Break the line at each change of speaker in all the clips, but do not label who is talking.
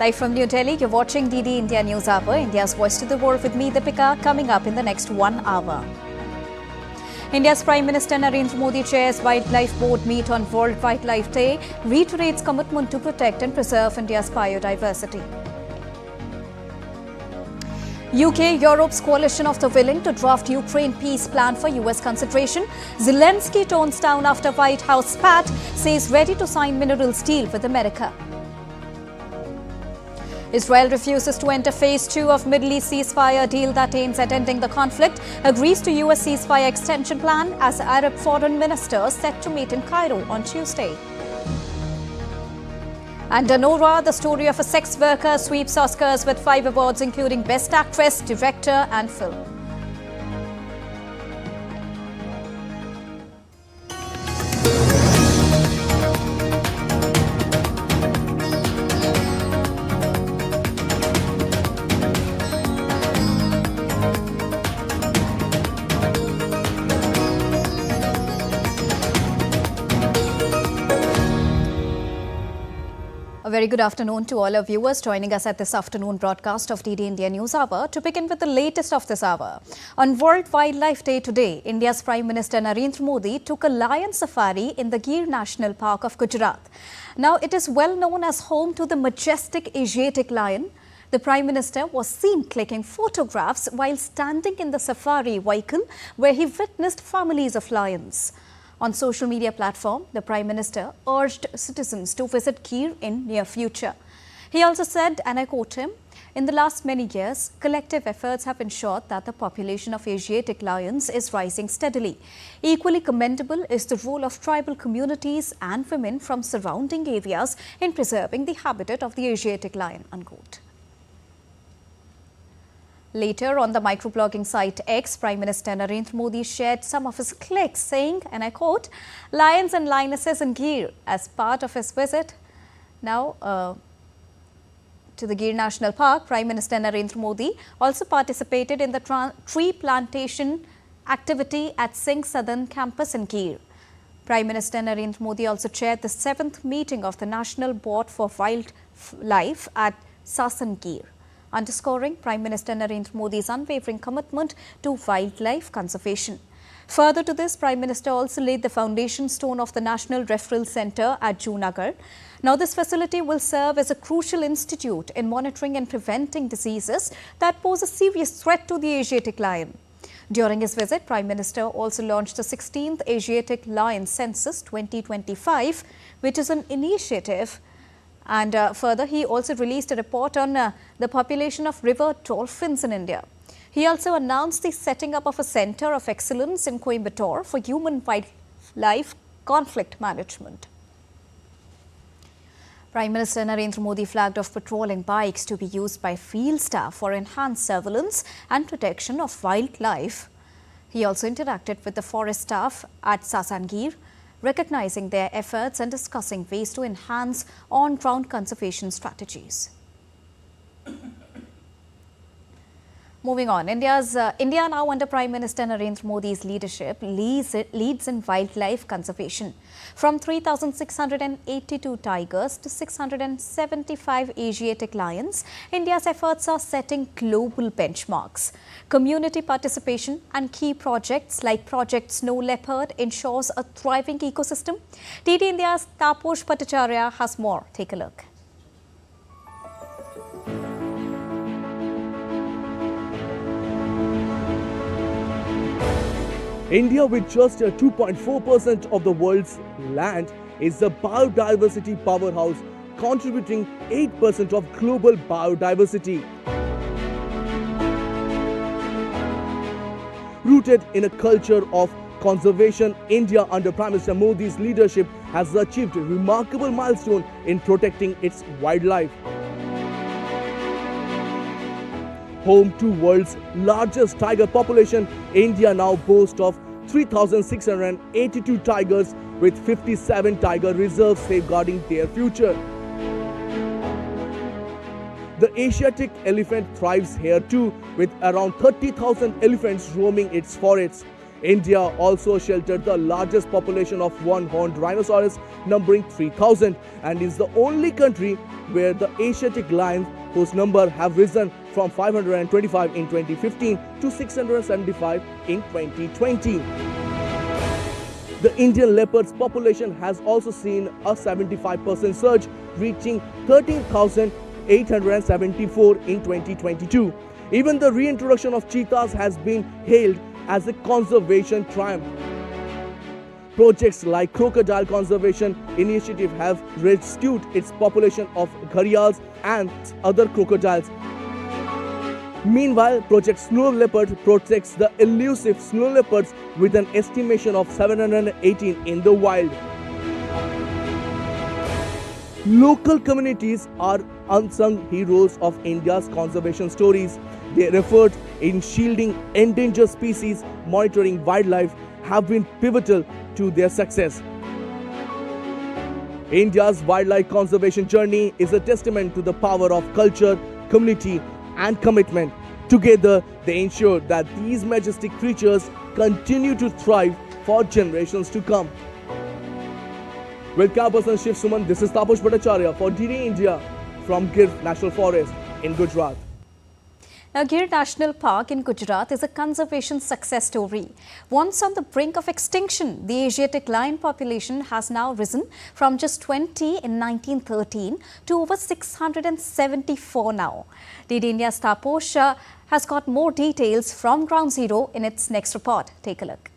Live from New Delhi, you're watching DD India News Hour, India's voice to the world with me, Deepika, coming up in the next 1 hour. India's Prime Minister Narendra Modi chairs Wildlife Board meet on World Wildlife Day, reiterates commitment to protect and preserve India's biodiversity. UK, Europe's coalition of the willing to draft Ukraine peace plan for US consideration. Zelensky tones down after White House spat, says ready to sign minerals deal with America. Israel refuses to enter phase 2 of Middle East ceasefire deal that aims at ending the conflict, agrees to US ceasefire extension plan as Arab foreign ministers set to meet in Cairo on Tuesday. And Anora, the story of a sex worker, sweeps Oscars with 5 awards including Best Actress, Director and Film. A very good afternoon to all our viewers joining us at this afternoon broadcast of DD India News Hour. To begin with the latest of this hour. On World Wildlife Day today, India's Prime Minister Narendra Modi took a lion safari in the Gir National Park of Gujarat. Now, it is well known as home to the majestic Asiatic lion. The Prime Minister was seen clicking photographs while standing in the safari vehicle where he witnessed families of lions. On social media platform, the Prime Minister urged citizens to visit Gir in near future. He also said, and I quote him, "In the last many years, collective efforts have ensured that the population of Asiatic lions is rising steadily. Equally commendable is the role of tribal communities and women from surrounding areas in preserving the habitat of the Asiatic lion," unquote. Later, on the microblogging site X, Prime Minister Narendra Modi shared some of his clicks, saying, and I quote, "Lions and lionesses in Gir," as part of his visit. Now, to the Gir National Park, Prime Minister Narendra Modi also participated in the tree plantation activity at Singh Southern Campus in Gir. Prime Minister Narendra Modi also chaired the 7th meeting of the National Board for Wildlife at Sasan Gir, underscoring Prime Minister Narendra Modi's unwavering commitment to wildlife conservation. Further to this, Prime Minister also laid the foundation stone of the National Referral Centre at Junagadh. Now, this facility will serve as a crucial institute in monitoring and preventing diseases that pose a serious threat to the Asiatic lion. During his visit, Prime Minister also launched the 16th Asiatic Lion Census 2025, which is an initiative. And further, he also released a report on the population of river dolphins in India. He also announced the setting up of a Centre of Excellence in Coimbatore for human-wildlife conflict management. Prime Minister Narendra Modi flagged off patrolling bikes to be used by field staff for enhanced surveillance and protection of wildlife. He also interacted with the forest staff at Sasan Gir, recognizing their efforts and discussing ways to enhance on-ground conservation strategies. Moving on, India now under Prime Minister Narendra Modi's leadership leads in wildlife conservation. From 3,682 tigers to 675 Asiatic lions, India's efforts are setting global benchmarks. Community participation and key projects like Project Snow Leopard ensures a thriving ecosystem. DD India's Taposh Bhattacharya has more. Take a look.
India, with just 2.4% of the world's land, is a biodiversity powerhouse, contributing 8% of global biodiversity. Rooted in a culture of conservation, India under Prime Minister Modi's leadership has achieved a remarkable milestone in protecting its wildlife. Home to world's largest tiger population, India now boasts of 3,682 tigers with 57 tiger reserves safeguarding their future. The Asiatic elephant thrives here too, with around 30,000 elephants roaming its forests. India also sheltered the largest population of one-horned rhinoceros, numbering 3,000, and is the only country where the Asiatic lions, whose number have risen from 525 in 2015 to 675 in 2020. The Indian leopard's population has also seen a 75% surge, reaching 13,874 in 2022. Even the reintroduction of cheetahs has been hailed as a conservation triumph. Projects like Crocodile Conservation Initiative have rescued its population of gharials and other crocodiles. Meanwhile, Project Snow Leopard protects the elusive snow leopards with an estimation of 718 in the wild. Local communities are unsung heroes of India's conservation stories. Their efforts in shielding endangered species, monitoring wildlife have been pivotal to their success. India's wildlife conservation journey is a testament to the power of culture, community, and commitment. Together, they ensure that these majestic creatures continue to thrive for generations to come. With camera person Shiv Suman, this is Taposh Bhattacharya for DD India from Gir National Forest in Gujarat.
Now, Gir National Park in Gujarat is a conservation success story. Once on the brink of extinction, the Asiatic lion population has now risen from just 20 in 1913 to over 674 now. DD India's Taposh has got more details from Ground Zero in its next report. Take a look.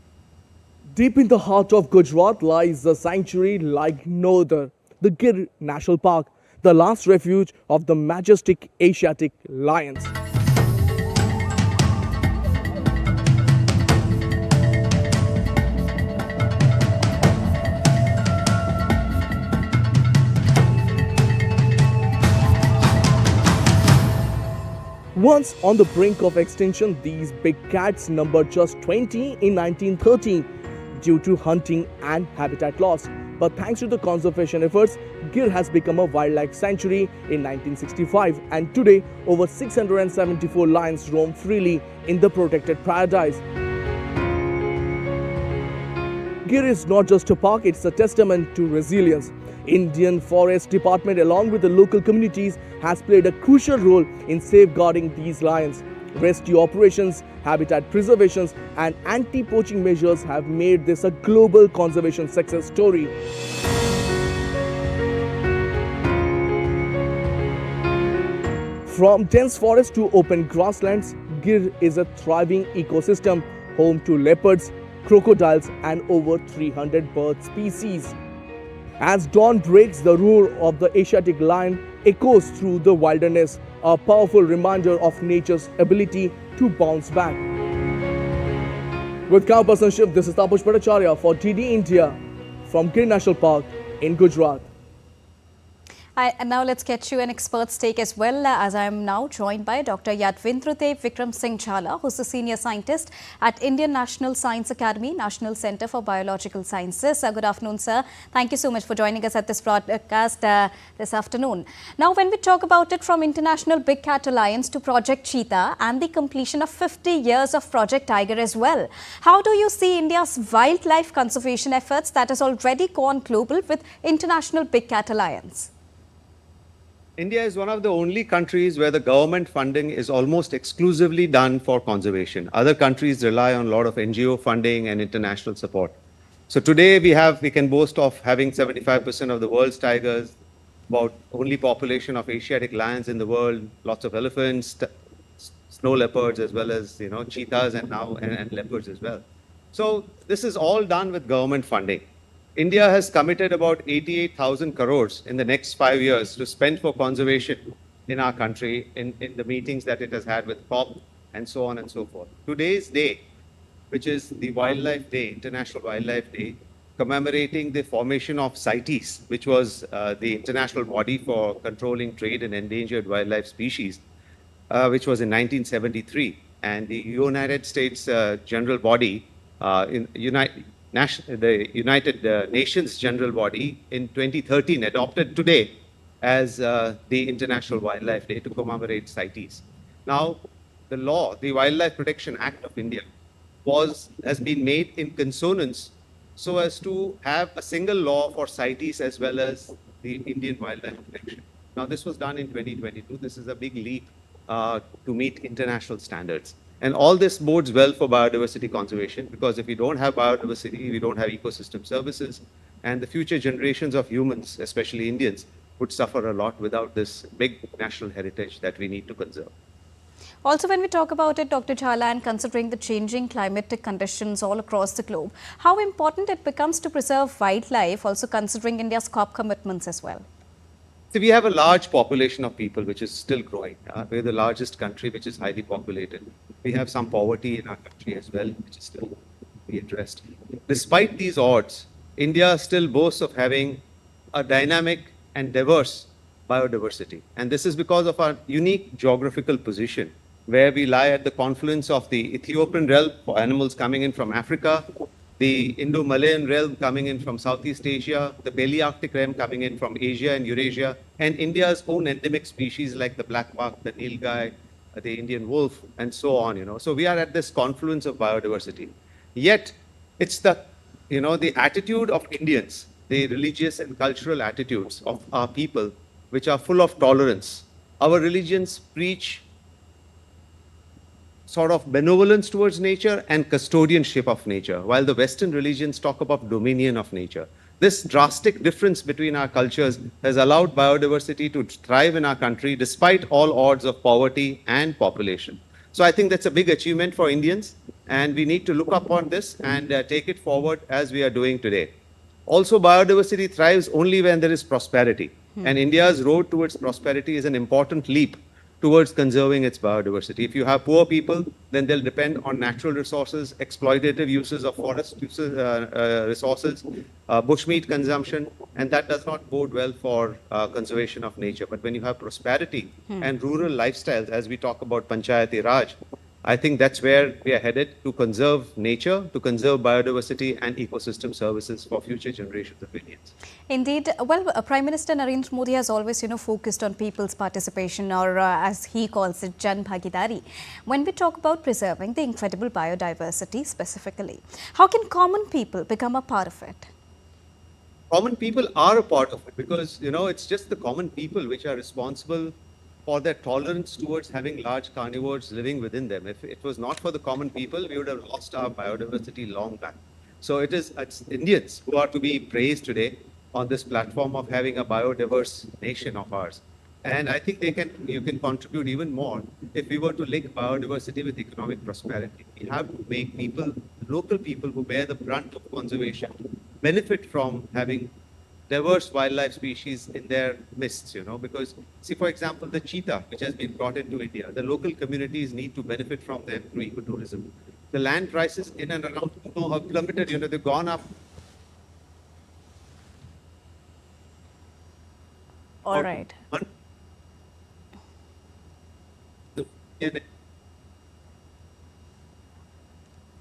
Deep in the heart of Gujarat lies a sanctuary like no other, the Gir National Park, the last refuge of the majestic Asiatic lions. Once on the brink of extinction, these big cats numbered just 20 in 1913 due to hunting and habitat loss. But thanks to the conservation efforts, Gir has become a wildlife sanctuary in 1965, and today over 674 lions roam freely in the protected paradise. Gir is not just a park, it's a testament to resilience. Indian Forest Department along with the local communities has played a crucial role in safeguarding these lions. Rescue operations, habitat preservations and anti-poaching measures have made this a global conservation success story. From dense forests to open grasslands, Gir is a thriving ecosystem, home to leopards, crocodiles and over 300 bird species. As dawn breaks, the roar of the Asiatic lion echoes through the wilderness, a powerful reminder of nature's ability to bounce back. With camera person Shiv, this is Taposh Bhattacharya for DD India from Gir National Park in Gujarat.
And now let's get you an expert's take as well, as I am now joined by Dr. Yadvindradev Vikram Singh Jhala, who's the senior scientist at Indian National Science Academy, National Centre for Biological Sciences. Good afternoon, sir. Thank you so much for joining us at this broadcast this afternoon. Now, when we talk about it, from International Big Cat Alliance to Project Cheetah and the completion of 50 years of Project Tiger as well, how do you see India's wildlife conservation efforts that has already gone global with International Big Cat Alliance?
India is one of the only countries where the government funding is almost exclusively done for conservation. Other countries rely on a lot of NGO funding and international support. So today we can boast of having 75% of the world's tigers, about only population of Asiatic lions in the world, lots of elephants, snow leopards, as well as cheetahs and leopards as well. So this is all done with government funding. India has committed about 88,000 crores in the next 5 years to spend for conservation in our country in the meetings that it has had with COP and so on and so forth. Today's day, which is the Wildlife Day, International Wildlife Day, commemorating the formation of CITES, which was the international body for controlling trade in endangered wildlife species, which was in 1973. And the United States General Body, the United Nations General Body in 2013 adopted today as the International Wildlife Day to commemorate CITES. Now, the law, the Wildlife Protection Act of India, has been made in consonance so as to have a single law for CITES as well as the Indian wildlife protection. Now, this was done in 2022. This is a big leap to meet international standards. And all this bodes well for biodiversity conservation, because if we don't have biodiversity, we don't have ecosystem services, and the future generations of humans, especially Indians, would suffer a lot without this big national heritage that we need to conserve.
Also, when we talk about it, Dr. Jhala, and considering the changing climatic conditions all across the globe, how important it becomes to preserve wildlife, also considering India's COP commitments as well?
See, we have a large population of people which is still growing. We're the largest country which is highly populated. We have some poverty in our country as well, which is still to be addressed. Despite these odds, India still boasts of having a dynamic and diverse biodiversity. And this is because of our unique geographical position, where we lie at the confluence of the Ethiopian realm for animals coming in from Africa, the Indo-Malayan realm coming in from Southeast Asia, the Palearctic realm coming in from Asia and Eurasia, and India's own endemic species like the black buck, the nilgai, the Indian wolf, and so on. So we are at this confluence of biodiversity. Yet, it's the attitude of Indians, the religious and cultural attitudes of our people, which are full of tolerance. Our religions preach sort of benevolence towards nature and custodianship of nature, while the Western religions talk about dominion of nature. This drastic difference between our cultures has allowed biodiversity to thrive in our country despite all odds of poverty and population. So I think that's a big achievement for Indians, and we need to look upon this and take it forward as we are doing today. Also, biodiversity thrives only when there is prosperity. And India's road towards prosperity is an important leap towards conserving its biodiversity. If you have poor people, then they'll depend on natural resources, exploitative uses of forest resources, bushmeat consumption, and that does not bode well for conservation of nature. But when you have prosperity and rural lifestyles, as we talk about Panchayati Raj, I think that's where we are headed, to conserve nature, to conserve biodiversity and ecosystem services for future generations of Indians.
Indeed. Well, Prime Minister Narendra Modi has always, focused on people's participation, or as he calls it, Jan Bhagidari. When we talk about preserving the incredible biodiversity specifically, how can common people become a part of it?
Common people are a part of it because, it's just the common people which are responsible for their tolerance towards having large carnivores living within them. If it was not for the common people, we would have lost our biodiversity long back. So it's Indians who are to be praised today on this platform of having a biodiverse nation of ours. And I think you can contribute even more if we were to link biodiversity with economic prosperity. We have to make local people who bear the brunt of conservation, benefit from having diverse wildlife species in their midst, because, see, for example, the cheetah, which has been brought into India, the local communities need to benefit from them through ecotourism. The land prices in and around have plummeted, they've gone up.
All right.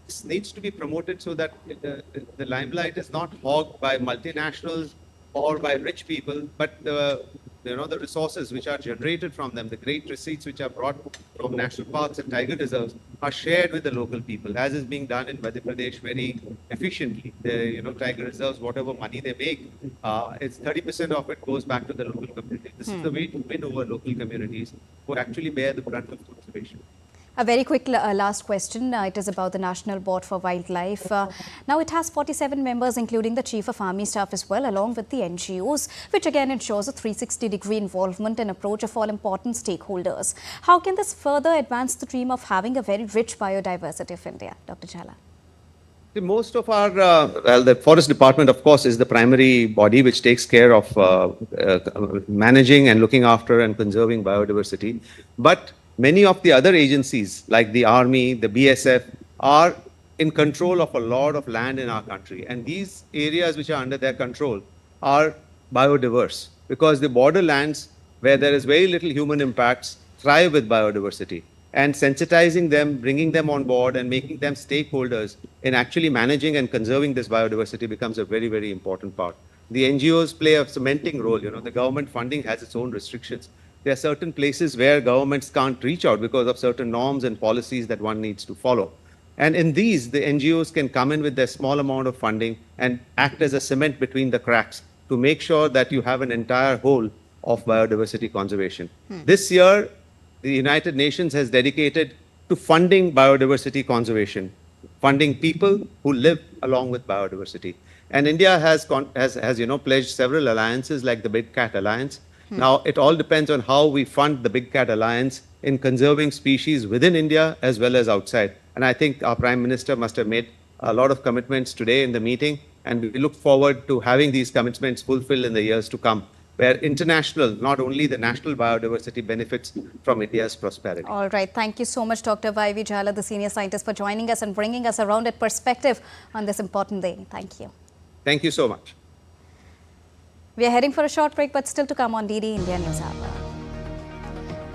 This needs to be promoted so that the limelight is not hogged by multinationals or by rich people, but the resources which are generated from them, the great receipts which are brought from national parks and tiger reserves, are shared with the local people, as is being done in Madhya Pradesh very efficiently. The tiger reserves, whatever money they make, it's 30% of it goes back to the local community. This is the way to win over local communities who actually bear the brunt of conservation.
A very quick last question. It is about the National Board for Wildlife. Now it has 47 members, including the Chief of Army Staff as well, along with the NGOs, which again ensures a 360-degree involvement and approach of all important stakeholders. How can this further advance the dream of having a very rich biodiversity of India? Dr. Jhala.
Most of our, the Forest Department, of course, is the primary body which takes care of managing and looking after and conserving biodiversity. But many of the other agencies, like the Army, the BSF, are in control of a lot of land in our country. And these areas which are under their control are biodiverse because the borderlands where there is very little human impacts thrive with biodiversity. And sensitizing them, bringing them on board and making them stakeholders in actually managing and conserving this biodiversity becomes a very, very important part. The NGOs play a cementing role. The government funding has its own restrictions. There are certain places where governments can't reach out because of certain norms and policies that one needs to follow. And in these, the NGOs can come in with their small amount of funding and act as a cement between the cracks to make sure that you have an entire whole of biodiversity conservation. This year, the United Nations has dedicated to funding biodiversity conservation, funding people who live along with biodiversity. And India has pledged several alliances like the Big Cat Alliance. Now, it all depends on how we fund the Big Cat Alliance in conserving species within India as well as outside. And I think our Prime Minister must have made a lot of commitments today in the meeting, and we look forward to having these commitments fulfilled in the years to come, where international, not only the national biodiversity benefits from India's prosperity.
All right. Thank you so much, Dr. Y.V. Jhala, the senior scientist, for joining us and bringing us a rounded perspective on this important day. Thank you.
Thank you so much.
We are heading for a short break, but still to come on DD India News Hour.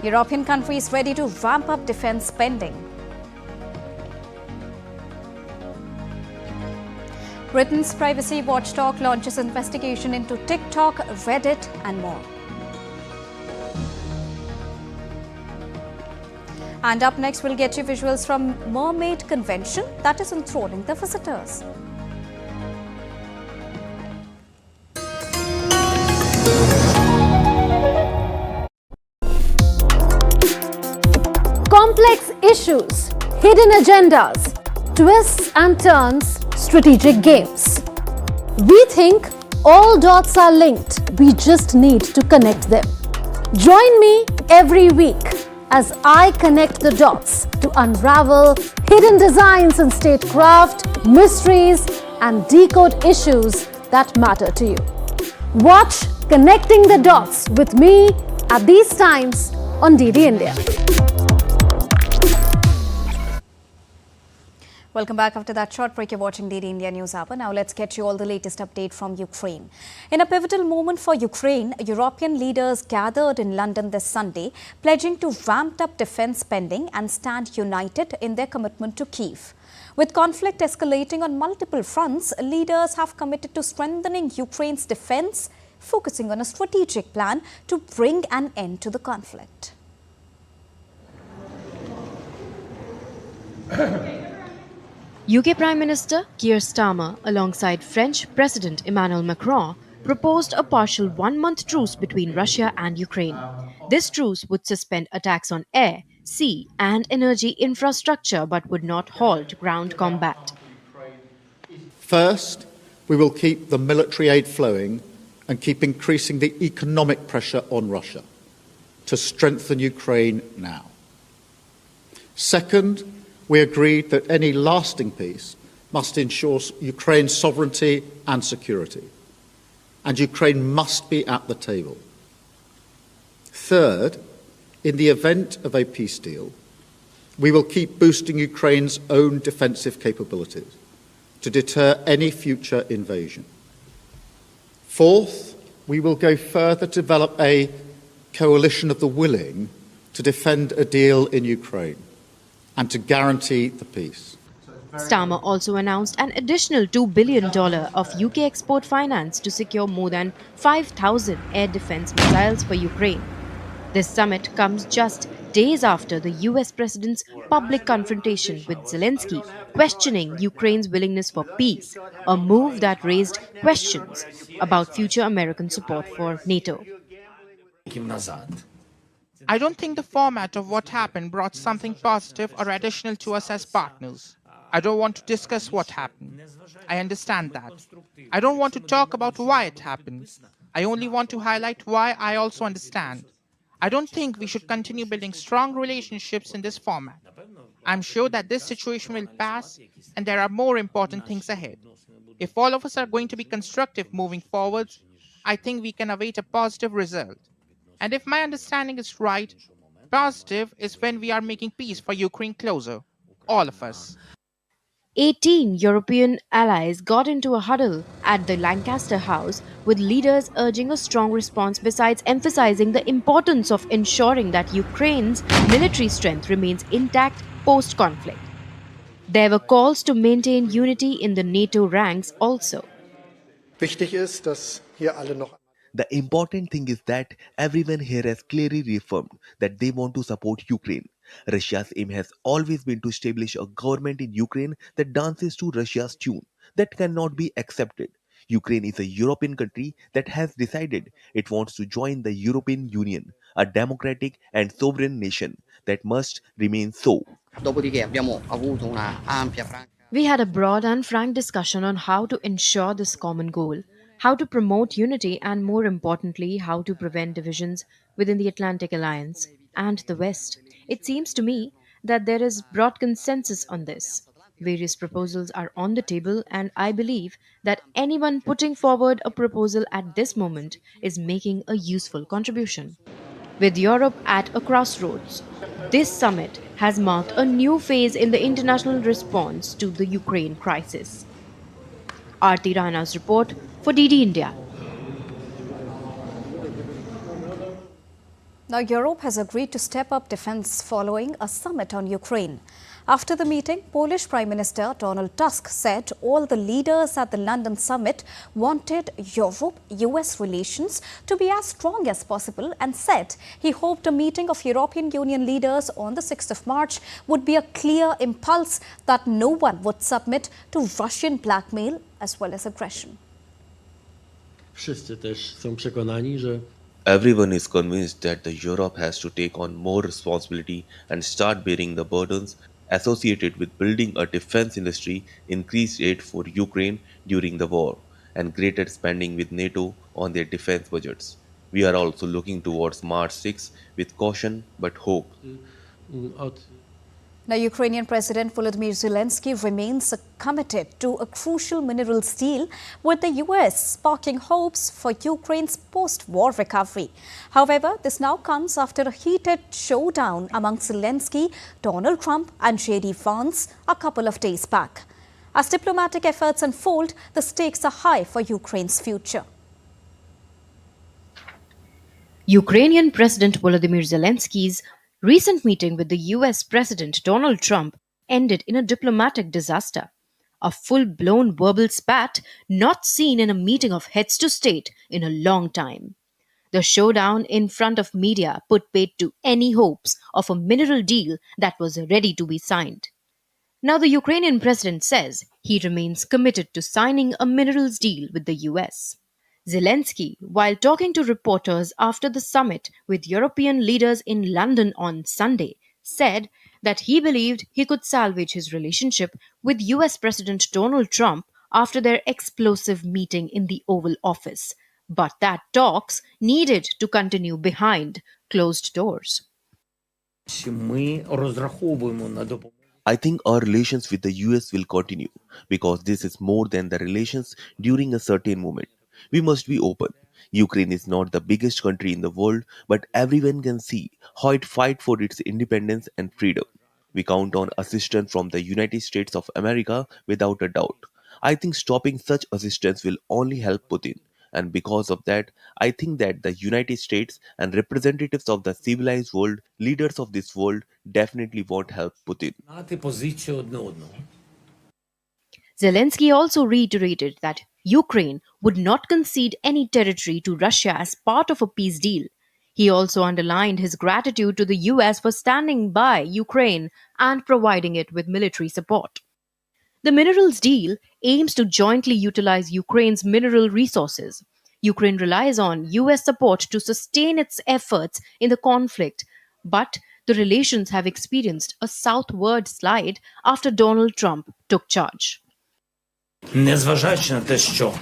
European countries ready to ramp up defense spending. Britain's privacy watchdog launches investigation into TikTok, Reddit and more. And up next, we'll get you visuals from Mermaid Convention that is enthralling the visitors.
Complex issues, hidden agendas, twists and turns, strategic games. We think all dots are linked, we just need to connect them. Join me every week as I connect the dots to unravel hidden designs in statecraft, mysteries and decode issues that matter to you. Watch Connecting the Dots with me at these times on DD India.
Welcome back after that short break. You're watching DD India News Hour. Now let's get you all the latest update from Ukraine. In a pivotal moment for Ukraine, European leaders gathered in London this Sunday, pledging to ramp up defense spending and stand united in their commitment to Kyiv. With conflict escalating on multiple fronts, leaders have committed to strengthening Ukraine's defense, focusing on a strategic plan to bring an end to the conflict.
UK Prime Minister Keir Starmer, alongside French President Emmanuel Macron, proposed a partial one-month truce between Russia and Ukraine. This truce would suspend attacks on air, sea and energy infrastructure but would not halt ground combat.
First, we will keep the military aid flowing and keep increasing the economic pressure on Russia to strengthen Ukraine now. Second, we agreed that any lasting peace must ensure Ukraine's sovereignty and security, and Ukraine must be at the table. Third, in the event of a peace deal, we will keep boosting Ukraine's own defensive capabilities to deter any future invasion. Fourth, we will go further to develop a coalition of the willing to defend a deal in Ukraine and to guarantee the peace.
Starmer also announced an additional $2 billion of UK export finance to secure more than 5,000 air defense missiles for Ukraine. This summit comes just days after the US president's public confrontation with Zelensky, questioning Ukraine's willingness for peace, a move that raised questions about future American support for NATO.
I don't think the format of what happened brought something positive or additional to us as partners. I don't want to discuss what happened. I understand that. I don't want to talk about why it happened. I only want to highlight why I also understand. I don't think we should continue building strong relationships in this format. I'm sure that this situation will pass and there are more important things ahead. If all of us are going to be constructive moving forward, I think we can await a positive result. And if my understanding is right, positive is when we are making peace for Ukraine closer. All of us.
18 European allies got into a huddle at the Lancaster House, with leaders urging a strong response besides emphasizing the importance of ensuring that Ukraine's military strength remains intact post-conflict. There were calls to maintain unity in the NATO ranks also.
Wichtig ist, dass hier alle noch
The important thing is that everyone here has clearly reaffirmed that they want to support Ukraine. Russia's aim has always been to establish a government in Ukraine that dances to Russia's tune. That cannot be accepted. Ukraine is a European country that has decided it wants to join the European Union, a democratic and sovereign nation that must remain so.
Dopodiché abbiamo avuto una ampia franca.
We had a broad and frank discussion on how to ensure this common goal, how to promote unity, and more importantly, how to prevent divisions within the Atlantic Alliance and the West. It seems to me that there is broad consensus on this. Various proposals are on the table, and I believe that anyone putting forward a proposal at this moment is making a useful contribution. With Europe at a crossroads, this summit has marked a new phase in the international response to the Ukraine crisis. Aarti Rana's report for DD India.
Now, Europe has agreed to step up defense following a summit on Ukraine. After the meeting, Polish Prime Minister Donald Tusk said all the leaders at the London summit wanted Europe-US relations to be as strong as possible and said he hoped a meeting of European Union leaders on the 6th of March would be a clear impulse that no one would submit to Russian blackmail as well as aggression.
Wszyscy też są przekonani, że
Everyone is convinced that the Europe has to take on more responsibility and start bearing the burdens associated with building a defense industry, increased aid for Ukraine during the war, and greater spending with NATO on their defense budgets. We are also looking towards March 6 with caution but hope.
od
Now, Ukrainian President Volodymyr Zelensky remains committed to a crucial minerals deal with the US, sparking hopes for Ukraine's post-war recovery. However, this now comes after a heated showdown among Zelensky, Donald Trump and J.D. Vance a couple of days back. As diplomatic efforts unfold, the stakes are high for Ukraine's future.
Ukrainian President Volodymyr Zelensky's recent meeting with the US President Donald Trump ended in a diplomatic disaster. A full-blown verbal spat not seen in a meeting of heads to state in a long time. The showdown in front of media put paid to any hopes of a mineral deal that was ready to be signed. Now the Ukrainian president says he remains committed to signing a minerals deal with the US. Zelensky, while talking to reporters after the summit with European leaders in London on Sunday, said that he believed he could salvage his relationship with US President Donald Trump after their explosive meeting in the Oval Office, but that talks needed to continue behind closed doors.
ми розраховуємо на допомогу.
I think our relations with the US will continue because this is more than the relations during a certain moment. We must be open. Ukraine is not the biggest country in the world, but everyone can see how it fights for its independence and freedom. We count on assistance from the United States of America without a doubt. I think stopping such assistance will only help Putin. And because of that, I think that the United States and representatives of the civilized world, leaders of this world, definitely won't help Putin.
Знати позицію одне одного.
Zelensky also reiterated that Ukraine would not concede any territory to Russia as part of a peace deal. He also underlined his gratitude to the US for standing by Ukraine and providing it with military support. The minerals deal aims to jointly utilize Ukraine's mineral resources. Ukraine relies on US support to sustain its efforts in the conflict, but the relations have experienced a southward slide after Donald Trump took charge.
Незважаючи на те, що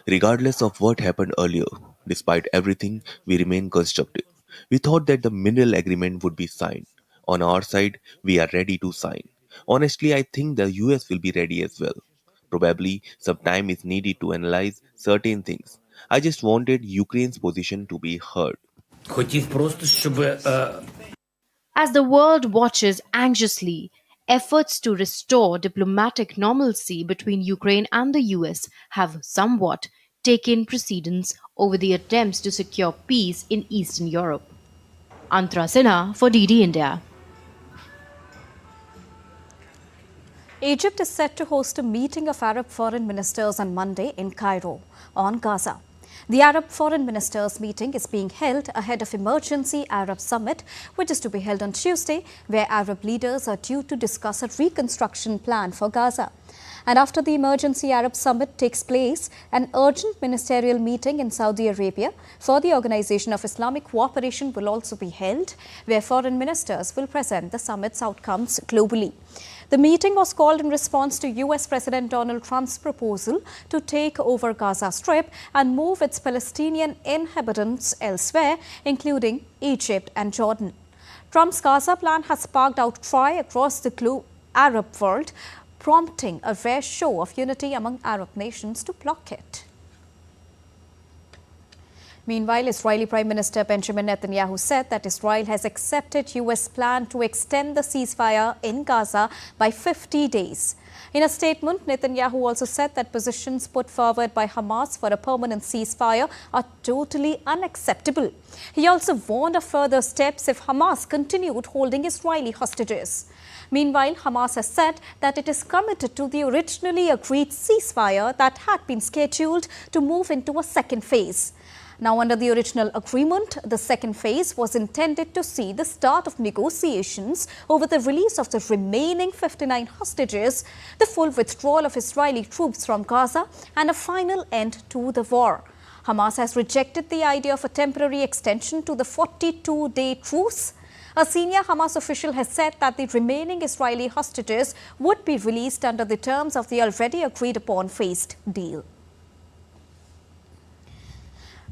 Regardless of what happened earlier, despite everything, we remain constructive. We thought that the mineral agreement would be signed. On our side, we are ready to sign. Honestly, I think the US will be ready as well. Probably some time is needed to analyze certain things. I just wanted Ukraine's position to be heard.
хотів просто, щоб
As the world watches anxiously, efforts to restore diplomatic normalcy between Ukraine and the US have somewhat taken precedence over the attempts to secure peace in Eastern Europe. Antra Sinha for DD India.
Egypt is set to host a meeting of Arab foreign ministers on Monday in Cairo on Gaza. The Arab Foreign Ministers meeting is being held ahead of emergency Arab summit, which is to be held on Tuesday, where Arab leaders are due to discuss a reconstruction plan for Gaza. And after the emergency Arab summit takes place, an urgent ministerial meeting in Saudi Arabia for the Organization of Islamic Cooperation will also be held, where foreign ministers will present the summit's outcomes globally. The meeting was called in response to US President Donald Trump's proposal to take over Gaza Strip and move its Palestinian inhabitants elsewhere, including Egypt and Jordan. Trump's Gaza plan has sparked outcry across the Arab world, prompting a rare show of unity among Arab nations to block it. Meanwhile, Israeli Prime Minister Benjamin Netanyahu said that Israel has accepted US plan to extend the ceasefire in Gaza by 50 days. In a statement, Netanyahu also said that positions put forward by Hamas for a permanent ceasefire are totally unacceptable. He also warned of further steps if Hamas continued holding Israeli hostages. Meanwhile, Hamas has said that it is committed to the originally agreed ceasefire that had been scheduled to move into a second phase. Now, under the original agreement, the second phase was intended to see the start of negotiations over the release of the remaining 59 hostages, the full withdrawal of Israeli troops from Gaza, and a final end to the war. Hamas has rejected the idea of a temporary extension to the 42-day truce. A senior Hamas official has said that the remaining Israeli hostages would be released under the terms of the already agreed upon phased deal.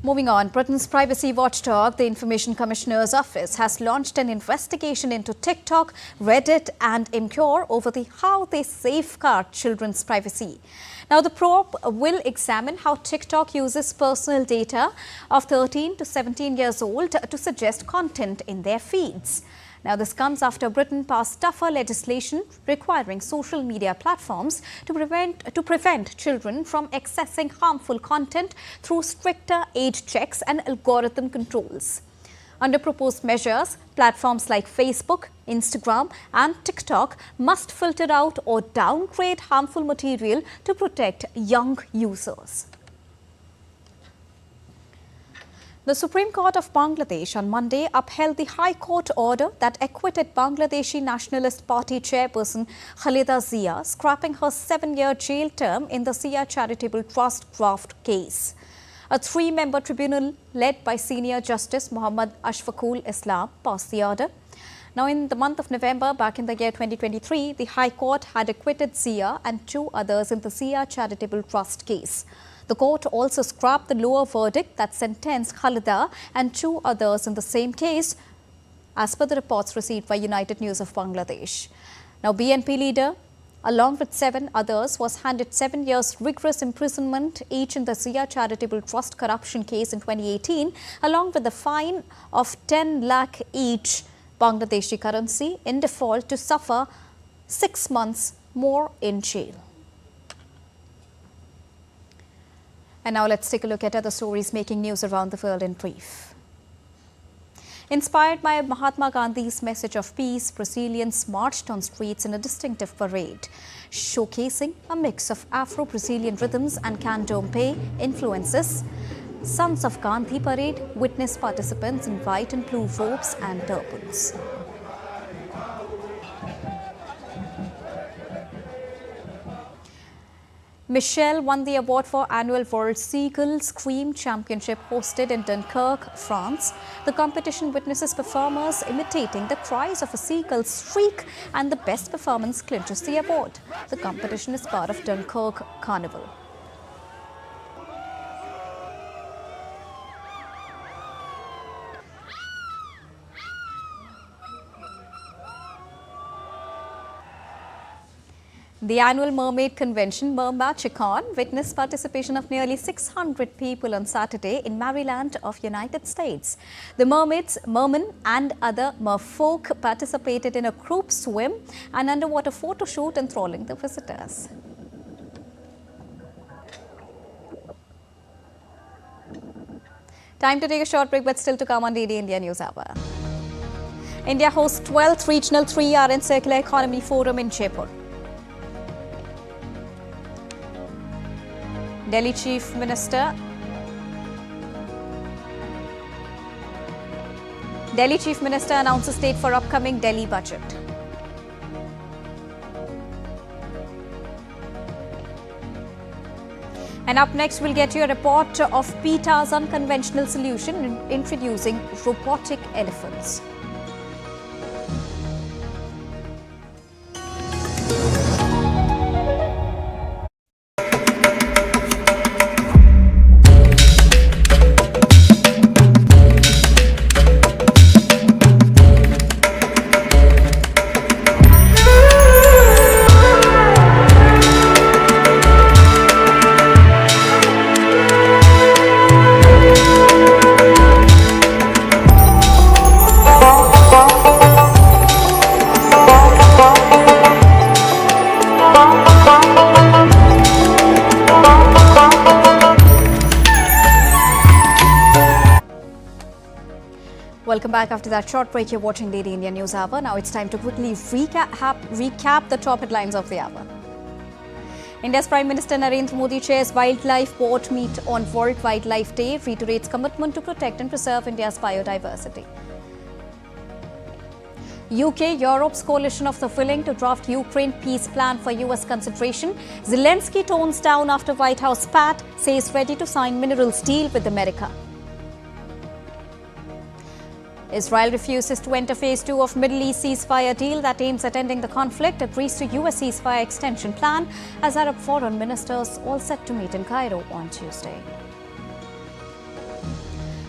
Moving on, Britain's privacy watchdog, the Information Commissioner's Office, has launched an investigation into TikTok, Reddit and Imgur over how they safeguard children's privacy. Now, the probe will examine how TikTok uses personal data of 13 to 17 years old to suggest content in their feeds. Now, this comes after Britain passed tougher legislation requiring social media platforms to prevent children from accessing harmful content through stricter age checks and algorithm controls. Under proposed measures, platforms like Facebook, Instagram and TikTok must filter out or downgrade harmful material to protect young users. The Supreme Court of Bangladesh on Monday upheld the High Court order that acquitted Bangladeshi Nationalist Party chairperson Khalida Zia, scrapping her 7-year jail term in the Zia Charitable Trust graft case. A 3-member tribunal led by Senior Justice Muhammad Ashfaqul Islam passed the order. Now, in the month of November, back in the year 2023, the High Court had acquitted Zia and 2 others in the Zia Charitable Trust case. The court also scrapped the lower verdict that sentenced Khalida and 2 others in the same case, as per the reports received by United News of Bangladesh. Now, BNP leader, along with 7 others, was handed 7 years rigorous imprisonment each in the Zia Charitable Trust corruption case in 2018, along with a fine of 10 lakh each Bangladeshi currency in default to suffer 6 months more in jail. And now let's take a look at other stories making news around the world in brief. Inspired by Mahatma Gandhi's message of peace, Brazilians marched on streets in a distinctive parade, showcasing a mix of Afro-Brazilian rhythms and candomblé influences. Sons of Gandhi parade witnessed participants in white and blue robes and turbans. Michelle won the award for annual World Seagull Scream Championship hosted in Dunkirk, France. The competition witnesses performers imitating the cries of a seagull's shriek, and the best performance clinches the award. The competition is part of Dunkirk Carnival. The annual mermaid convention, Mermagicon, witnessed participation of nearly 600 people on Saturday in Maryland of United States. The mermaids, mermen and other merfolk participated in a group swim and underwater photo shoot, enthralling the visitors. Time to take a short break, but still to come on DD India News Hour. India hosts 12th Regional 3R and Circular Economy Forum in Jaipur. Delhi Chief Minister Delhi Chief Minister announces date for upcoming Delhi budget. And up next, we'll get you a report of PETA's unconventional solution in introducing robotic elephants. Welcome back. After that short break, you're watching Daily India News Hour. Now it's time to quickly recap the top headlines of the hour. India's Prime Minister Narendra Modi chairs Wildlife Board meet on World Wildlife Day, reiterates commitment to protect and preserve India's biodiversity. UK, Europe's coalition of the willing to draft Ukraine peace plan for US consideration. Zelensky tones down after White House spat, says ready to sign minerals deal with America. Israel refuses to enter phase 2 of Middle East ceasefire deal that aims at ending the conflict, agrees to US ceasefire extension plan as Arab foreign ministers all set to meet in Cairo on Tuesday.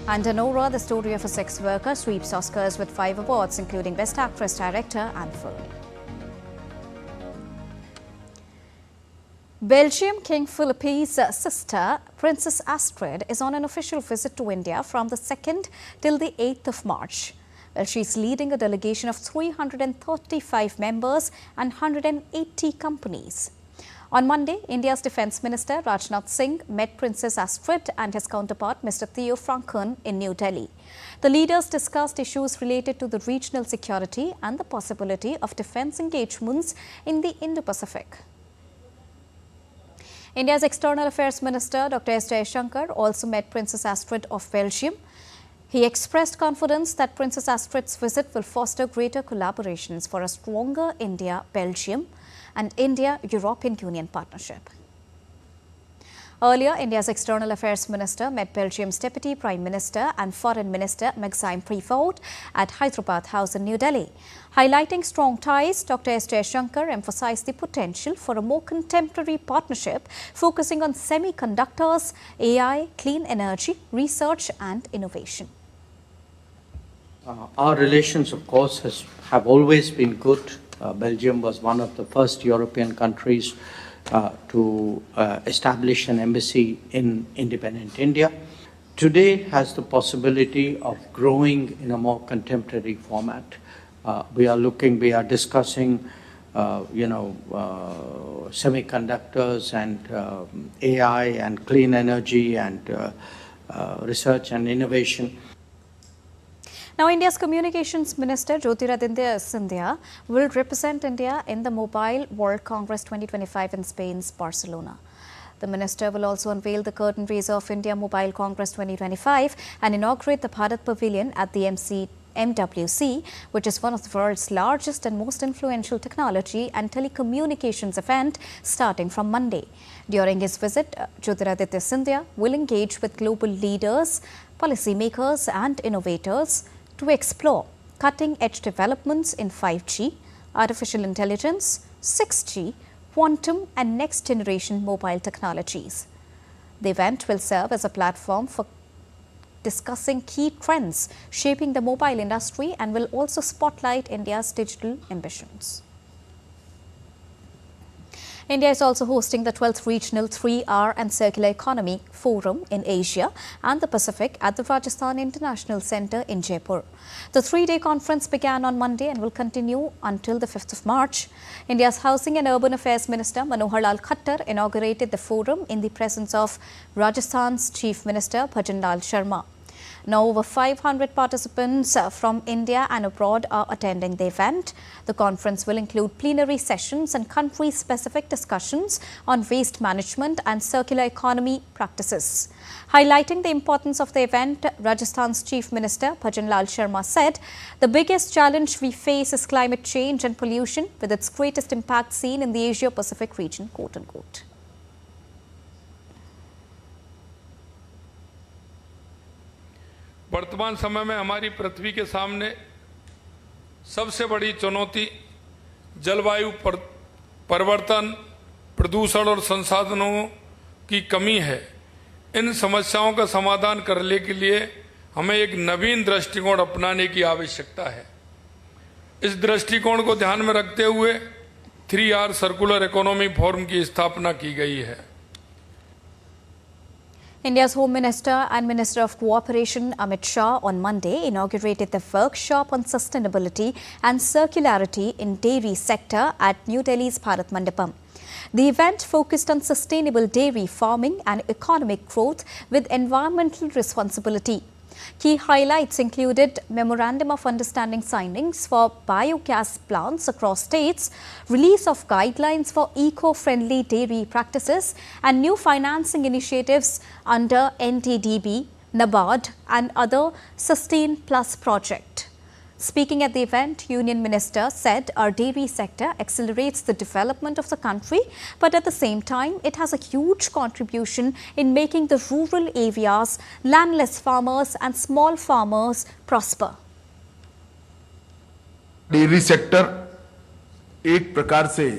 And Anora, the story of a sex worker, sweeps Oscars with 5 awards, including Best Actress, Director and Film. Belgium King Philippe's sister, Princess Astrid, is on an official visit to India from the 2nd till the 8th of March. Well, she's leading a delegation of 335 members and 180 companies. On Monday, India's Defence Minister Rajnath Singh met Princess Astrid and his counterpart Mr. Theo Franken in New Delhi. The leaders discussed issues related to the regional security and the possibility of defence engagements in the Indo-Pacific. India's External Affairs Minister Dr. S. Jaishankar also met Princess Astrid of Belgium. He expressed confidence that Princess Astrid's visit will foster greater collaborations for a stronger India-Belgium and India-European Union partnership. Earlier, India's External Affairs Minister met Belgium's Deputy Prime Minister and Foreign Minister Maxime Prevot at Hyderabad House in New Delhi. Highlighting strong ties, Dr. S. Jaishankar emphasized the potential for a more contemporary partnership focusing on semiconductors, AI, clean energy, research and innovation.
Our relations, of course, have always been good. Belgium was one of the first European countries to establish an embassy in independent India. Today has the possibility of growing in a more contemporary format. We are discussing, semiconductors and AI and clean energy and research and innovation.
Now, India's Communications Minister Jyotiraditya Scindia will represent India in the Mobile World Congress 2025 in Spain's Barcelona. The minister will also unveil the curtain raiser of India Mobile Congress 2025 and inaugurate the Bharat Pavilion at the MWC, which is one of the world's largest and most influential technology and telecommunications event starting from Monday. During his visit, Jyotiraditya Scindia will engage with global leaders, policymakers and innovators to explore cutting-edge developments in 5G, artificial intelligence, 6G, quantum and next-generation mobile technologies. The event will serve as a platform for discussing key trends shaping the mobile industry and will also spotlight India's digital ambitions. India is also hosting the 12th Regional 3R and Circular Economy Forum in Asia and the Pacific at the Rajasthan International Centre in Jaipur. The 3-day conference began on Monday and will continue until the 5th of March. India's Housing and Urban Affairs Minister Manohar Lal Khattar inaugurated the forum in the presence of Rajasthan's Chief Minister Bhajan Lal Sharma. Now, over 500 participants from India and abroad are attending the event. The conference will include plenary sessions and country-specific discussions on waste management and circular economy practices. Highlighting the importance of the event, Rajasthan's Chief Minister Bhajan Lal Sharma said, "The biggest challenge we face is climate change and pollution, with its greatest impact seen in the Asia-Pacific region." Quote unquote.
वर्तमान समय में हमारी पृथ्वी के सामने सबसे बड़ी चुनौती जलवायु परिवर्तन, प्रदूषण और संसाधनों की कमी है। इन समस्याओं का समाधान करने के लिए हमें एक नवीन दृष्टिकोण अपनाने की आवश्यकता है। इस दृष्टिकोण को ध्यान में रखते हुए 3R सर्कुलर इकोनॉमी फोरम की स्थापना की गई है।
India's Home Minister and Minister of Cooperation Amit Shah on Monday inaugurated the workshop on sustainability and circularity in dairy sector at New Delhi's Bharat Mandapam. The event focused on sustainable dairy farming and economic growth with environmental responsibility. Key highlights included Memorandum of Understanding signings for biogas plants across states, release of guidelines for eco-friendly dairy practices, and new financing initiatives under NDDB, NABARD, and other Sustain Plus project. Speaking at the event, Union Minister said our dairy sector accelerates the development of the country, but at the same time, it has a huge contribution in making the rural areas, landless farmers and small farmers prosper.
Dairy sector एक प्रकार से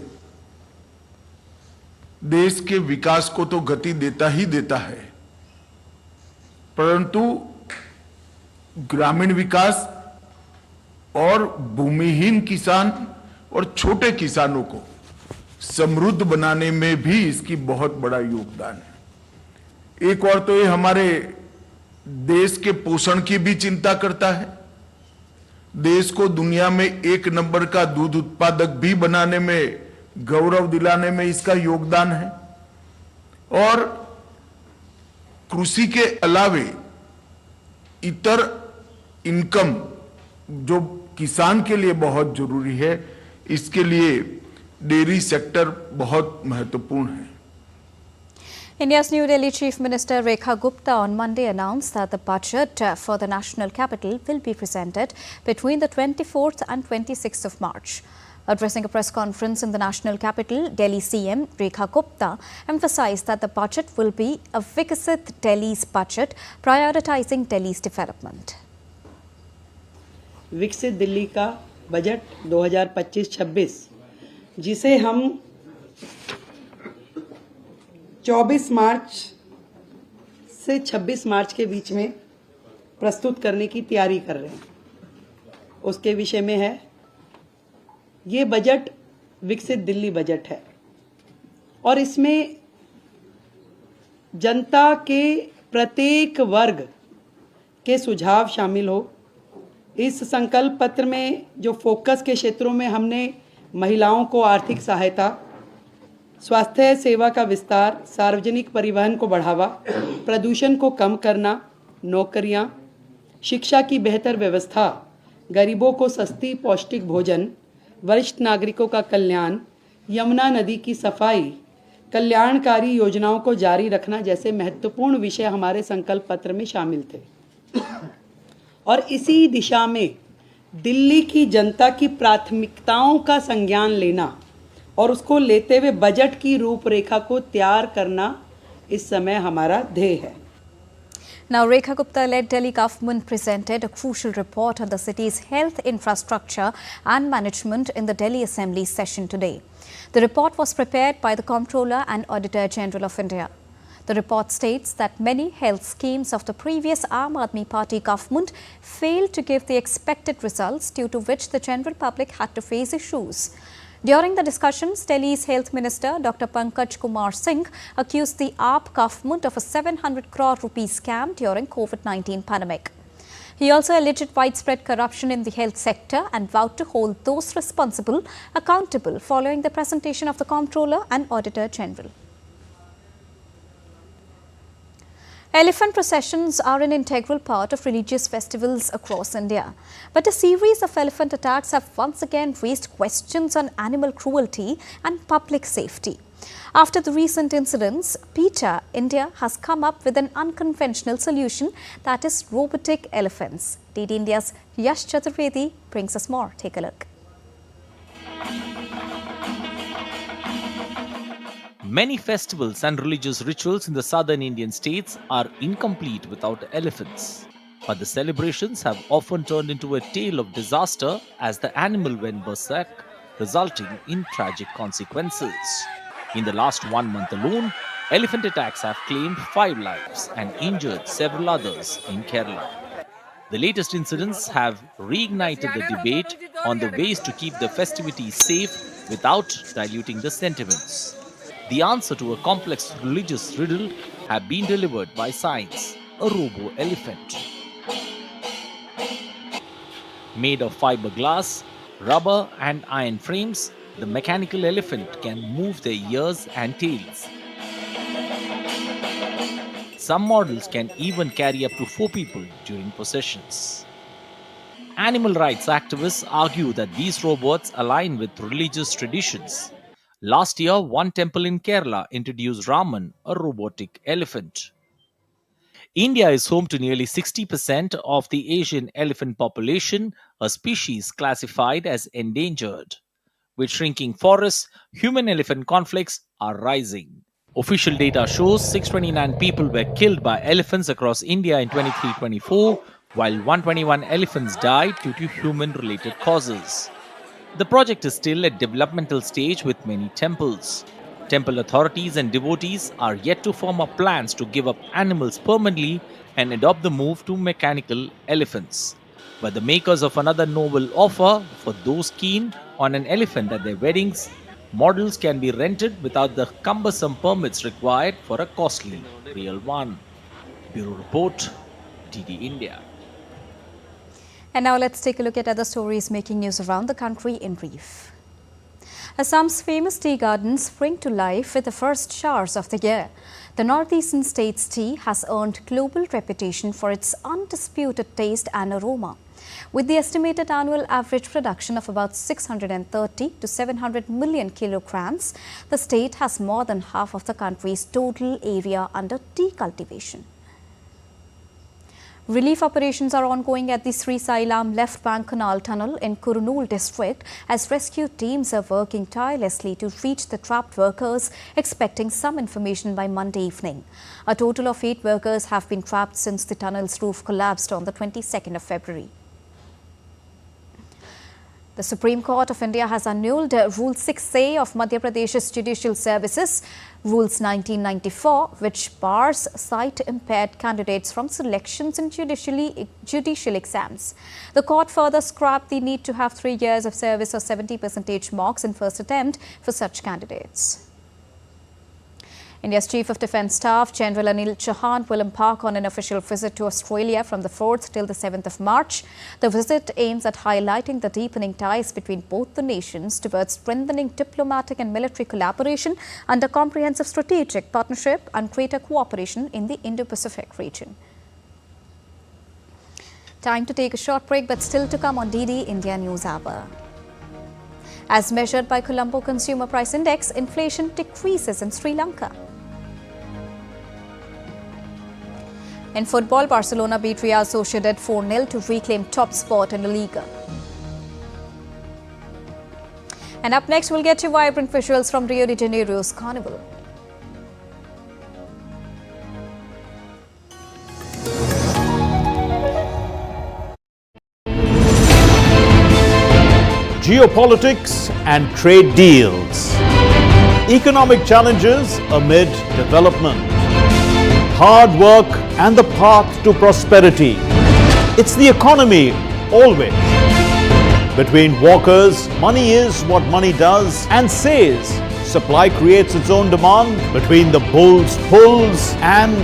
देश के विकास को तो गति देता ही देता है, परंतु ग्रामीण विकास और भूमिहीन किसान और छोटे किसानों को समृद्ध बनाने में भी इसकी बहुत बड़ा योगदान है। एक और तो ये हमारे देश के पोषण की भी चिंता करता है, देश को दुनिया में 1 नंबर का दूध उत्पादक भी बनाने में, गौरव दिलाने में इसका योगदान है। और कृषि के अलावे इतर इनकम जो किसान के लिए बहुत जरूरी है, इसके लिए डेयरी सेक्टर बहुत महत्वपूर्ण है।
India's New Delhi Chief Minister Rekha Gupta on Monday announced that the budget for the national capital will be presented between the 24th and 26th of March. Addressing a press conference in the national capital, Delhi CM Rekha Gupta emphasized that the budget will be a Vikasit Delhi's budget, prioritizing Delhi's development.
विकसित दिल्ली का budget 2025-26 जिसे हम 24 मार्च से 26 मार्च के बीच में प्रस्तुत करने की तैयारी कर रहे हैं, उसके विषय में है। ये बजट विकसित दिल्ली बजट है और इसमें जनता के प्रत्येक वर्ग के सुझाव शामिल हो। इस संकल्प पत्र में जो फोकस के क्षेत्रों में हमने महिलाओं को आर्थिक सहायता, स्वास्थ्य सेवा का विस्तार, सार्वजनिक परिवहन को बढ़ावा, प्रदूषण को कम करना, नौकरियां, शिक्षा की बेहतर व्यवस्था, गरीबों को सस्ती पौष्टिक भोजन, वरिष्ठ नागरिकों का कल्याण, यमुना नदी की सफाई, कल्याणकारी योजनाओं को जारी रखना जैसे महत्वपूर्ण विषय हमारे संकल्प पत्र में शामिल थे। और इसी दिशा में दिल्ली की जनता की प्राथमिकताओं का संज्ञान लेना और उसको लेते हुए बजट की रूपरेखा को तैयार करना इस समय हमारा ध्येय है।
Now, Rekha Gupta-led Delhi government presented a crucial report on the city's health infrastructure and management in the Delhi Assembly session today. The report was prepared by the Comptroller and Auditor General of India. The report states that many health schemes of the previous Aam Aadmi Party government failed to give the expected results, due to which the general public had to face issues. During the discussions, Delhi's Health Minister Dr. Pankaj Kumar Singh accused the AAP government of a 700 crore rupee scam during COVID-19 pandemic. He also alleged widespread corruption in the health sector and vowed to hold those responsible accountable following the presentation of the Comptroller and Auditor General. Elephant processions are an integral part of religious festivals across India. But a series of elephant attacks have once again raised questions on animal cruelty and public safety. After the recent incidents, PETA India has come up with an unconventional solution, that is robotic elephants. DD India's Yash Chaturvedi brings us more. Take a look.
Many festivals and religious rituals in the southern Indian states are incomplete without elephants. But the celebrations have often turned into a tale of disaster as the animal went berserk, resulting in tragic consequences. In the last 1 month alone, elephant attacks have claimed 5 lives and injured several others in Kerala. The latest incidents have reignited the debate on the ways to keep the festivities safe without diluting the sentiments. The answer to a complex religious riddle have been delivered by science, a robo-elephant. Made of fiberglass, rubber and iron frames, the mechanical elephant can move their ears and tails. Some models can even carry up to 4 people during processions. Animal rights activists argue that these robots align with religious traditions. Last year, one temple in Kerala introduced Raman, a robotic elephant. India is home to nearly 60% of the Asian elephant population, a species classified as endangered. With shrinking forests, human-elephant conflicts are rising. Official data shows 629 people were killed by elephants across India in 23-24, while 121 elephants died due to human-related causes. The project is still at developmental stage with many temples. Temple authorities and devotees are yet to form up plans to give up animals permanently and adopt the move to mechanical elephants. But the makers of another novel offer for those keen on an elephant at their weddings, models can be rented without the cumbersome permits required for a costly real one. Bureau Report, DD India.
And now let's take a look at other stories making news around the country in brief. Assam's famous tea gardens spring to life with the first showers of the year. The northeastern state's tea has earned global reputation for its undisputed taste and aroma. With the estimated annual average production of about 630 to 700 million kilograms, the state has more than half of the country's total area under tea cultivation. Relief operations are ongoing at the Sri Sailam Left Bank Canal Tunnel in Kurnool district as rescue teams are working tirelessly to reach the trapped workers, expecting some information by Monday evening. A total of 8 workers have been trapped since the tunnel's roof collapsed on the 22nd of February. The Supreme Court of India has annulled Rule 6A of Madhya Pradesh's Judicial Services, Rules 1994, which bars sight-impaired candidates from selections in judicial exams. The court further scrapped the need to have 3 years of service or 70% marks in first attempt for such candidates. India's Chief of Defence Staff, General Anil Chauhan, will embark on an official visit to Australia from the 4th till the 7th of March. The visit aims at highlighting the deepening ties between both the nations towards strengthening diplomatic and military collaboration under comprehensive strategic partnership and greater cooperation in the Indo-Pacific region. Time to take a short break, but still to come on DD India News Hour. As measured by Colombo Consumer Price Index, inflation decreases in Sri Lanka. In football, Barcelona beat Real Sociedad 4-0 to reclaim top spot in La Liga. And up next, we'll get you vibrant visuals from Rio de Janeiro's Carnival.
Geopolitics and trade deals. Economic challenges amid development. Hard work and the path to prosperity. It's the economy always. Between walkers, money is what money does and says. Supply creates its own demand. Between the bulls pulls and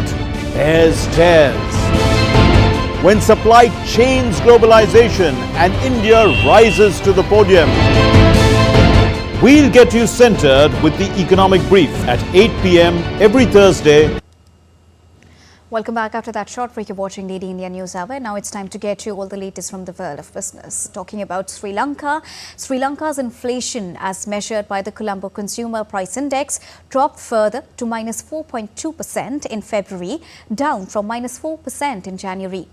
bears tears. When supply chains globalization and India rises to the podium. We'll get you centered with the economic brief at 8 p.m. every Thursday.
Welcome back after that short break. You're watching DD India News Hour. Now it's time to get you all the latest from the world of business. Talking about Sri Lanka. Sri Lanka's inflation, as measured by the Colombo Consumer Price Index, dropped further to minus 4.2% in February, down from minus 4% in January.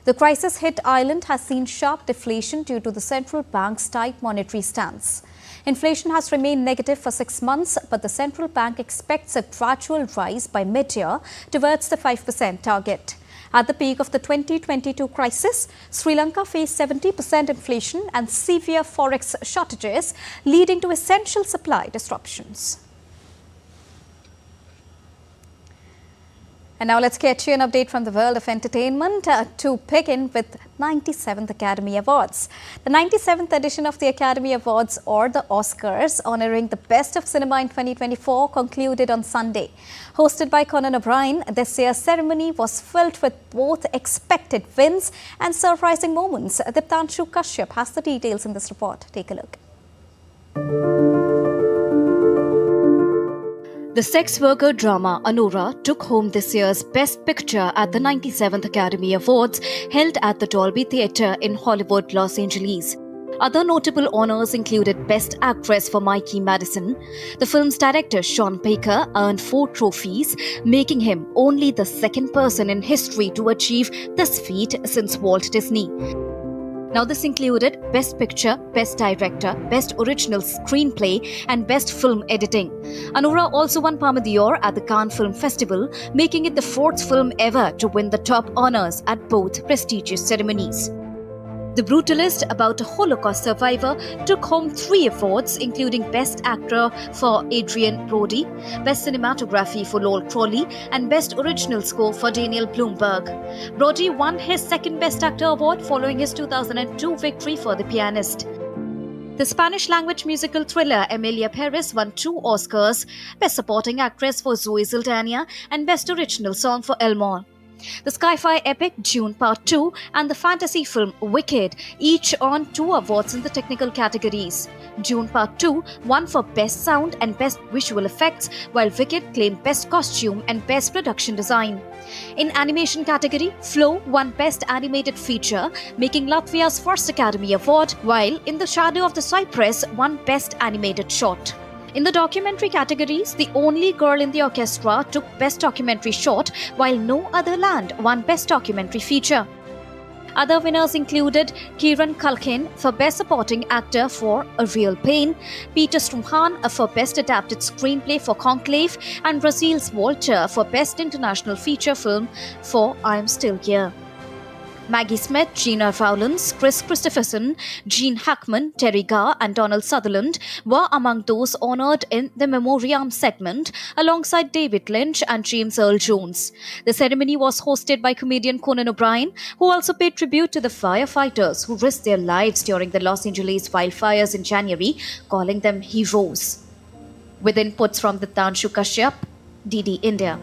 The crisis-hit island has seen sharp deflation due to the central bank's tight monetary stance. Inflation has remained negative for 6 months, but the central bank expects a gradual rise by mid-year towards the 5% target. At the peak of the 2022 crisis, Sri Lanka faced 70% inflation and severe forex shortages, leading to essential supply disruptions. And now let's get you an update from the world of entertainment to begin with 97th Academy Awards. The 97th edition of the Academy Awards, or the Oscars, honouring the best of cinema in 2024, concluded on Sunday. Hosted by Conan O'Brien, this year's ceremony was filled with both expected wins and surprising moments. Diptanshu Kashyap has the details in this report. Take a look.
The sex worker drama Anora took home this year's Best Picture at the 97th Academy Awards held at the Dolby Theatre in Hollywood, Los Angeles. Other notable honors included Best Actress for Mikey Madison. The film's director, Sean Baker, earned 4 trophies, making him only the second person in history to achieve this feat since Walt Disney. Now, this included Best Picture, Best Director, Best Original Screenplay, and Best Film Editing. Anora also won Palme d'Or at the Cannes Film Festival, making it the 4th film ever to win the top honors at both prestigious ceremonies. The Brutalist, about a Holocaust survivor, took home 3 awards, including Best Actor for Adrian Brody, Best Cinematography for Lowell Crawley, and Best Original Score for Daniel Bloomberg. Brody won his 2nd Best Actor award following his 2002 victory for The Pianist. The Spanish-language musical thriller Emilia Paris won 2 Oscars, Best Supporting Actress for Zoe Saldana and Best Original Song for Elmore. The sci-fi epic Dune Part 2 and the fantasy film Wicked each earned 2 awards in the technical categories. Dune Part 2 won for Best Sound and Best Visual Effects, while Wicked claimed Best Costume and Best Production Design. In animation category, Flow won Best Animated Feature, making Latvia's first Academy Award, while In the Shadow of the Cypress won Best Animated Short. In the documentary categories, The Only Girl in the Orchestra took Best Documentary Short, while No Other Land won Best Documentary Feature. Other winners included Kieran Culkin for Best Supporting Actor for A Real Pain, Peter Strumhan for Best Adapted Screenplay for Conclave, and Brazil's Walter for Best International Feature Film for I Am Still Here. Maggie Smith, Gina Rowlands, Chris Christopherson, Gene Hackman, Terry Garr, and Donald Sutherland were among those honoured in the Memoriam segment, alongside David Lynch and James Earl Jones. The ceremony was hosted by comedian Conan O'Brien, who also paid tribute to the firefighters who risked their lives during the Los Angeles wildfires in January, calling them heroes. With inputs from Diptanshu Kashyap, DD India.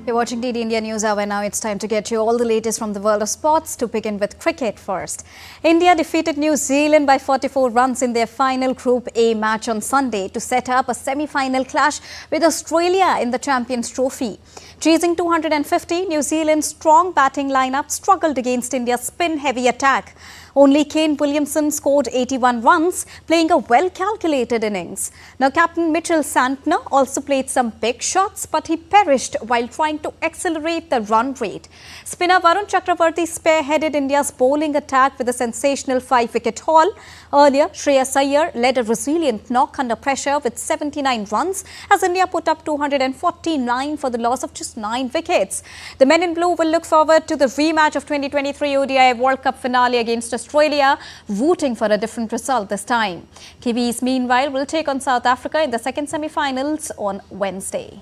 You're watching DD India News Hour. Now it's time to get you all the latest from the world of sports, to begin with cricket first. India defeated New Zealand by 44 runs in their final Group A match on Sunday to set up a semi-final clash with Australia in the Champions Trophy. Chasing 250, New Zealand's strong batting lineup struggled against India's spin-heavy attack. Only Kane Williamson scored 81 runs, playing a well-calculated innings. Now, Captain Mitchell Santner also played some big shots, but he perished while trying to accelerate the run rate. Spinner Varun Chakravarti spearheaded India's bowling attack with a sensational 5-wicket haul. Earlier, Shreyas Iyer led a resilient knock under pressure with 79 runs as India put up 249 for the loss of just 9 wickets. The men in blue will look forward to the rematch of 2023 ODI World Cup finale against Australia, rooting for a different result this time. Kiwis, meanwhile, will take on South Africa in the second semi-finals on Wednesday.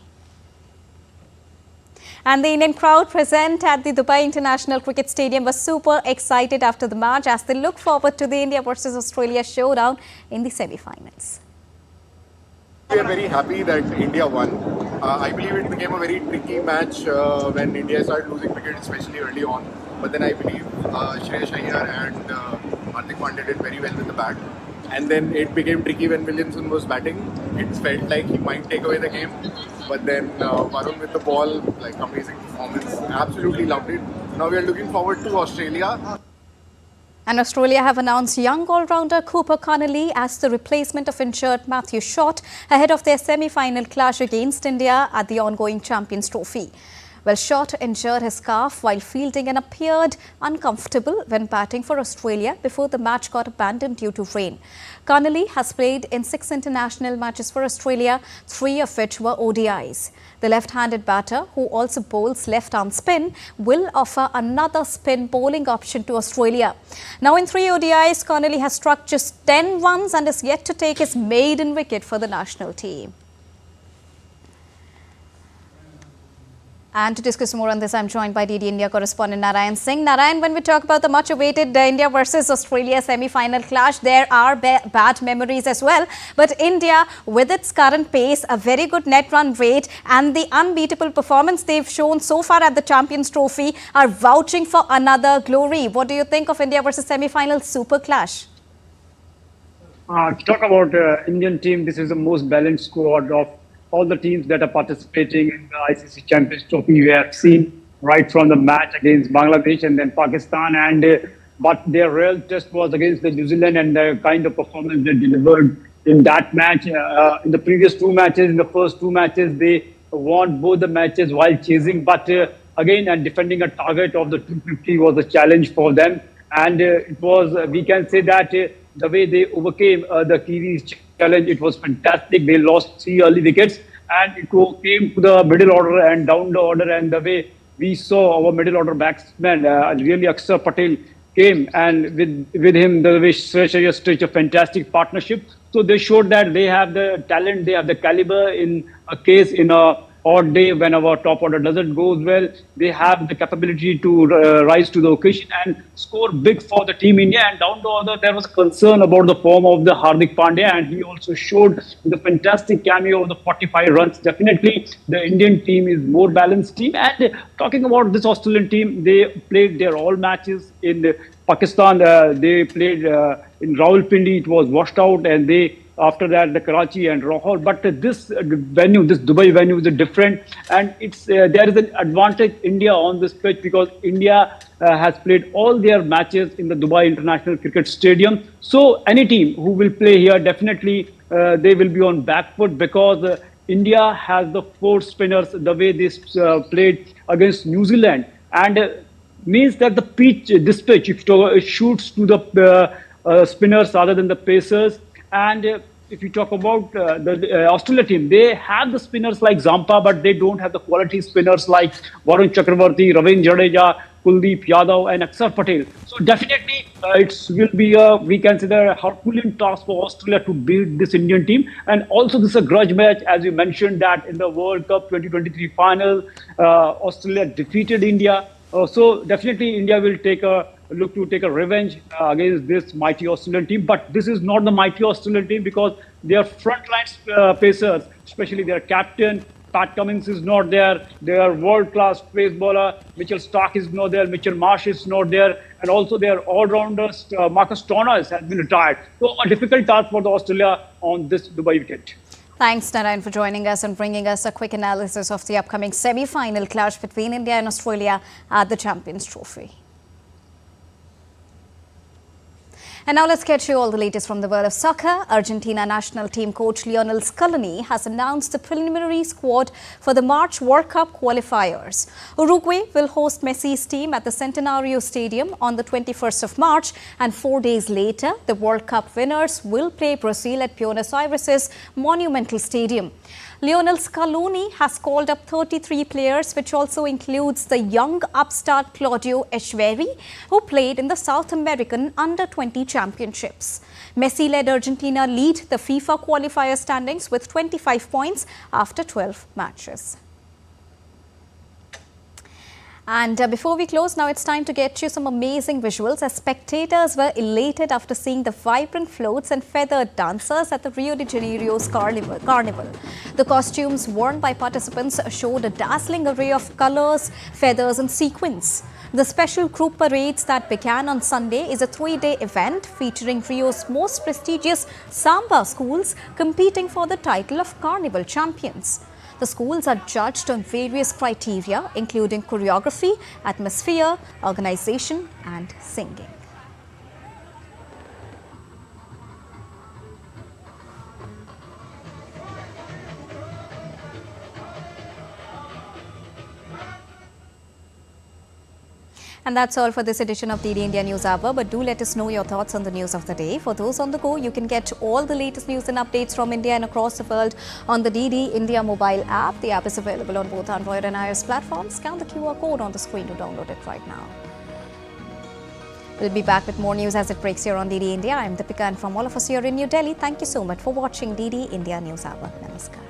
And the Indian crowd present at the Dubai International Cricket Stadium was super excited after the match as they look forward to the India versus Australia showdown in the semi-finals.
We are very happy that India won. I believe it became a very tricky match when India started losing wickets, especially early on. But then I believe Shreyas Iyer and Hardik Pandya did very well with the bat. And then it became tricky when Williamson was batting. It felt like he might take away the game. But then Varun with the ball, like amazing performance. Absolutely loved it. Now we are looking forward to Australia.
And Australia have announced young all-rounder Cooper Connolly as the replacement of injured Matthew Short ahead of their semi-final clash against India at the ongoing Champions Trophy. Well, Short injured his calf while fielding and appeared uncomfortable when batting for Australia before the match got abandoned due to rain. Connolly has played in 6 international matches for Australia, 3 of which were ODIs. The left-handed batter, who also bowls left-arm spin, will offer another spin bowling option to Australia. Now in 3 ODIs, Connolly has struck just 10 runs and is yet to take his maiden wicket for the national team. And to discuss more on this, I'm joined by DD India correspondent Narayan Singh. Narayan, when we talk about the much-awaited India versus Australia semi-final clash, there are bad memories as well. But India, with its current pace, a very good net run rate and the unbeatable performance they've shown so far at the Champions Trophy, are vouching for another glory. What do you think of India versus semi-final super clash?
To talk about Indian team, this is the most balanced squad of all the teams that are participating in the ICC Champions Trophy. We have seen right from the match against Bangladesh and then Pakistan, but their real test was against the New Zealand, and the kind of performance they delivered in that match. In the previous 2 matches, in the first 2 matches, they won both the matches while chasing, but again, and defending a target of the 250 was a challenge for them. And it was, we can say that the way they overcame the Kiwis challenge, it was fantastic. They lost 3 early wickets, and it came to the middle order and down the order, and the way we saw our middle order batsman, really Akshar Patel came, and with him, the way Suresh Iyer stitched a fantastic partnership. So they showed that they have the talent, they have the caliber in a case in a odd day when our top order doesn't go well. They have the capability to rise to the occasion and score big for the team India. And down the order, there was concern about the form of the Hardik Pandya, and he also showed the fantastic cameo of the 45 runs. Definitely, the Indian team is more balanced team. And talking about this Australian team, they played their all matches in Pakistan. They played in Rawalpindi. It was washed out, and they after that the Karachi and Lahore. But this venue, this Dubai venue, is different, and it's there is an advantage India on this pitch because India has played all their matches in the Dubai International Cricket Stadium. So any team who will play here, definitely they will be on back foot because India has the 4 spinners the way they played against New Zealand, and means that the pitch, this pitch, it shoots to the spinners rather than the pacers. And if you talk about the Australia team, they have the spinners like Zampa, but they don't have the quality spinners like Varun Chakravarti, Ravindra Jadeja, Kuldeep Yadav and Akshar Patel. So definitely it will be we consider a Herculean task for Australia to beat this Indian team. And also this is a grudge match, as you mentioned that in the World Cup 2023 final, Australia defeated India. So definitely India will look to take a revenge against this mighty Australian team. But this is not the mighty Australian team because their frontline pacers, especially their captain, Pat Cummins is not there. Their world-class pace bowler, Mitchell Starc is not there. Mitchell Marsh is not there. And also their all-rounders, Marcus Stoinis has been retired. So a difficult task for the Australia on this Dubai wicket.
Thanks, Narayan, for joining us and bringing us a quick analysis of the upcoming semi-final clash between India and Australia at the Champions Trophy. And now let's get you all the latest from the world of soccer. Argentina national team coach Lionel Scaloni has announced the preliminary squad for the March World Cup qualifiers. Uruguay will host Messi's team at the Centenario Stadium on the 21st of March, and 4 days later, the World Cup winners will play Brazil at Buenos Aires' Monumental Stadium. Lionel Scaloni has called up 33 players, which also includes the young upstart Claudio Echeverri, who played in the South American Under-20 Championships. Messi led Argentina lead the FIFA qualifier standings with 25 points after 12 matches. And before we close, now it's time to get you some amazing visuals as spectators were elated after seeing the vibrant floats and feathered dancers at the Rio de Janeiro's carnival. The costumes worn by participants showed a dazzling array of colors, feathers and sequins. The special group parades that began on Sunday is a 3-day event featuring Rio's most prestigious samba schools competing for the title of Carnival Champions. The schools are judged on various criteria, including choreography, atmosphere, organization, and singing. And that's all for this edition of DD India News Hour. But do let us know your thoughts on the news of the day. For those on the go, you can get all the latest news and updates from India and across the world on the DD India mobile app. The app is available on both Android and iOS platforms. Scan the QR code on the screen to download it right now. We'll be back with more news as it breaks here on DD India. I'm Deepika, and from all of us here in New Delhi, thank you so much for watching DD India News Hour. Namaskar.